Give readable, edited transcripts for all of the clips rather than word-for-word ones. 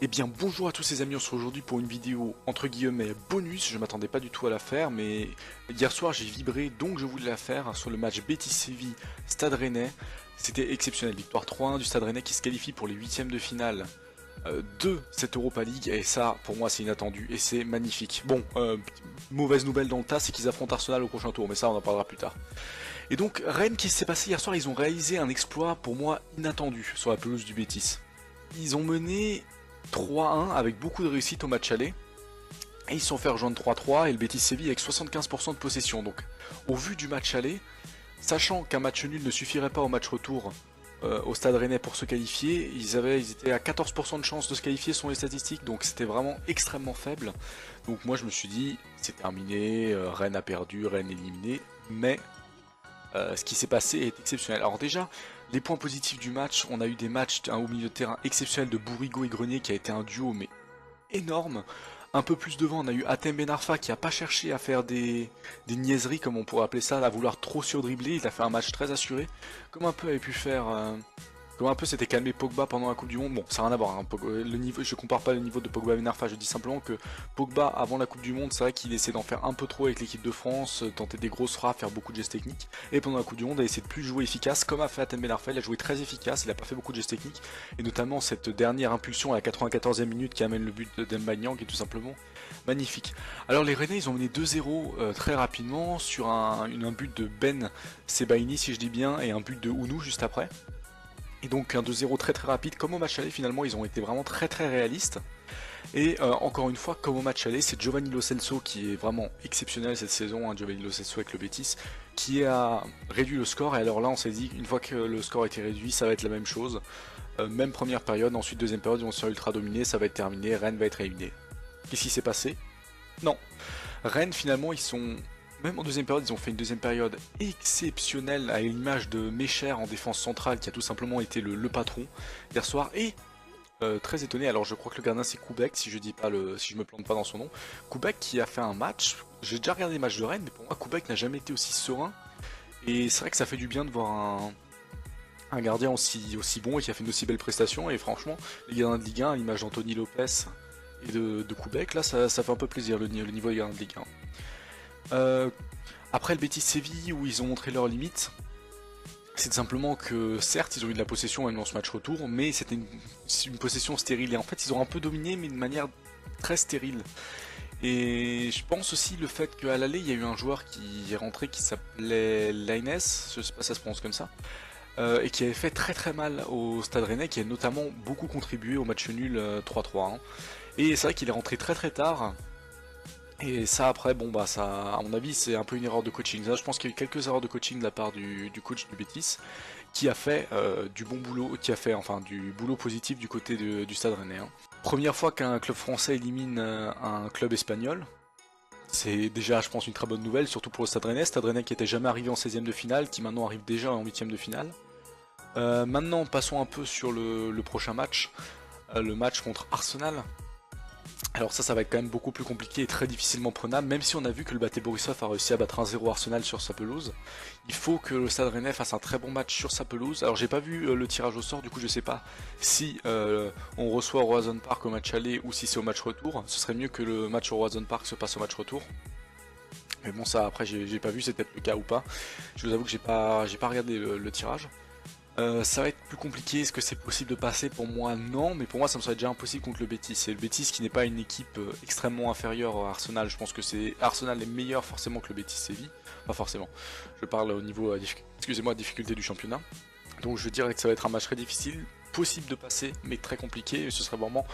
Eh bien bonjour à tous les amis, on se retrouve aujourd'hui pour une vidéo entre guillemets bonus. Je m'attendais pas du tout à la faire, mais hier soir j'ai vibré donc je voulais la faire sur le match Betis-Séville Stade Rennais. C'était exceptionnel, victoire 3-1 du Stade Rennais qui se qualifie pour les huitièmes de finale de cette Europa League, et ça pour moi c'est inattendu et c'est magnifique. Bon, mauvaise nouvelle dans le tas, c'est qu'ils affrontent Arsenal au prochain tour, mais ça on en parlera plus tard. Et donc Rennes, qui s'est passé hier soir, ils ont réalisé un exploit pour moi inattendu sur la pelouse du Betis. Ils ont mené 3-1 avec beaucoup de réussite au match aller. Et ils se sont fait rejoindre 3-3 et le Betis Séville avec 75% de possession. Donc au vu du match aller, sachant qu'un match nul ne suffirait pas au match retour au Stade Rennais pour se qualifier, ils étaient à 14% de chance de se qualifier selon les statistiques, donc c'était vraiment extrêmement faible. Donc moi je me suis dit, c'est terminé, Rennes a perdu, Rennes éliminé, mais ce qui s'est passé est exceptionnel. Alors déjà, les points positifs du match, on a eu des matchs au milieu de terrain exceptionnels de Bourigo et Grenier qui a été un duo mais énorme. Un peu plus devant, on a eu Hatem Ben Arfa qui a pas cherché à faire des niaiseries comme on pourrait appeler ça, à vouloir trop surdribbler. Il a fait un match très assuré, comme un peu avait pu faire... Comme un peu s'était calmé Pogba pendant la Coupe du Monde. Bon, ça n'a rien à voir, hein. Le niveau, je compare pas le niveau de Pogba et Ben Arfa, je dis simplement que Pogba avant la Coupe du Monde, c'est vrai qu'il essaie d'en faire un peu trop avec l'équipe de France, tenter des grosses frappes, faire beaucoup de gestes techniques. Et pendant la Coupe du Monde, il a essayé de plus jouer efficace, comme a fait Hatem Ben Arfa. Il a joué très efficace, il a pas fait beaucoup de gestes techniques, et notamment cette dernière impulsion à la 94e minute qui amène le but de Demba Nyang, qui est tout simplement magnifique. Alors les Rennais, ils ont mené 2-0 très rapidement sur un but de Ben Sebaini, si je dis bien, et un but de Ounou juste après. Et donc un 2-0 très très rapide, comme au match aller finalement ils ont été vraiment très très réalistes. Et encore une fois, comme au match aller, c'est Giovanni Lo Celso qui est vraiment exceptionnel cette saison, hein, Giovanni Lo Celso avec le Betis, qui a réduit le score. Et alors là on s'est dit, une fois que le score a été réduit, ça va être la même chose. Même première période, ensuite deuxième période, ils vont se faire ultra dominer, ça va être terminé, Rennes va être éliminé. Qu'est-ce qui s'est passé? Non. Rennes finalement ils sont... Même en deuxième période, ils ont fait une deuxième période exceptionnelle à l'image de Mecher en défense centrale qui a tout simplement été le patron hier soir. Et très étonné, alors je crois que le gardien c'est Koubek, si je me plante pas dans son nom. Koubek qui a fait un match, j'ai déjà regardé les matchs de Rennes, mais pour moi Koubek n'a jamais été aussi serein. Et c'est vrai que ça fait du bien de voir un gardien aussi bon et qui a fait une aussi belle prestation. Et franchement, les gardiens de Ligue 1, à l'image d'Anthony Lopez et de Koubek, là ça fait un peu plaisir le niveau des gardiens de Ligue 1. Après le Betis Séville où ils ont montré leurs limites, c'est simplement que certes ils ont eu de la possession même dans ce match retour, mais c'était une possession stérile et en fait ils ont un peu dominé mais de manière très stérile. Et je pense aussi le fait qu'à l'aller il y a eu un joueur qui est rentré qui s'appelait Lainez, je sais pas si ça se prononce comme ça, et qui avait fait très très mal au Stade Rennais, qui a notamment beaucoup contribué au match nul 3-3. Hein. Et c'est vrai qu'il est rentré très très tard. Et ça après, bon bah ça, à mon avis, c'est un peu une erreur de coaching. Là, je pense qu'il y a eu quelques erreurs de coaching de la part du coach du Betis, qui a fait du bon boulot, qui a fait enfin du boulot positif du côté du Stade Rennais. Hein. Première fois qu'un club français élimine un club espagnol. C'est déjà, je pense, une très bonne nouvelle, surtout pour le Stade Rennais. Stade Rennais qui était jamais arrivé en 16e de finale, qui maintenant arrive déjà en 8e de finale. Maintenant, passons un peu sur le prochain match, le match contre Arsenal. Alors ça va être quand même beaucoup plus compliqué et très difficilement prenable, même si on a vu que le Bate Borisov a réussi à battre 1-0 Arsenal sur sa pelouse. Il faut que le Stade Rennais fasse un très bon match sur sa pelouse. Alors j'ai pas vu le tirage au sort, du coup je sais pas si on reçoit au Roazhon Park au match aller ou si c'est au match retour. Ce serait mieux que le match au Roazhon Park se passe au match retour. Mais bon ça après j'ai pas vu, c'est peut-être le cas ou pas. Je vous avoue que j'ai pas regardé le tirage. Ça va être plus compliqué, est-ce que c'est possible de passer? Pour moi non, mais pour moi ça me serait déjà impossible contre le Betis. C'est le Betis qui n'est pas une équipe extrêmement inférieure à Arsenal, je pense que c'est Arsenal est meilleur forcément que le Betis Séville, pas forcément, je parle au niveau, excusez-moi, difficulté du championnat. Donc je dirais que ça va être un match très difficile, possible de passer, mais très compliqué, et ce serait vraiment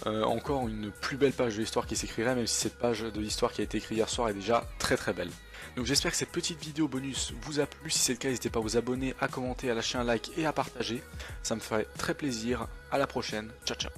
encore une plus belle page de l'histoire qui s'écrirait, même si cette page de l'histoire qui a été écrite hier soir est déjà très très belle. Donc j'espère que cette petite vidéo bonus vous a plu, si c'est le cas n'hésitez pas à vous abonner, à commenter, à lâcher un like et à partager, ça me ferait très plaisir, à la prochaine, ciao ciao.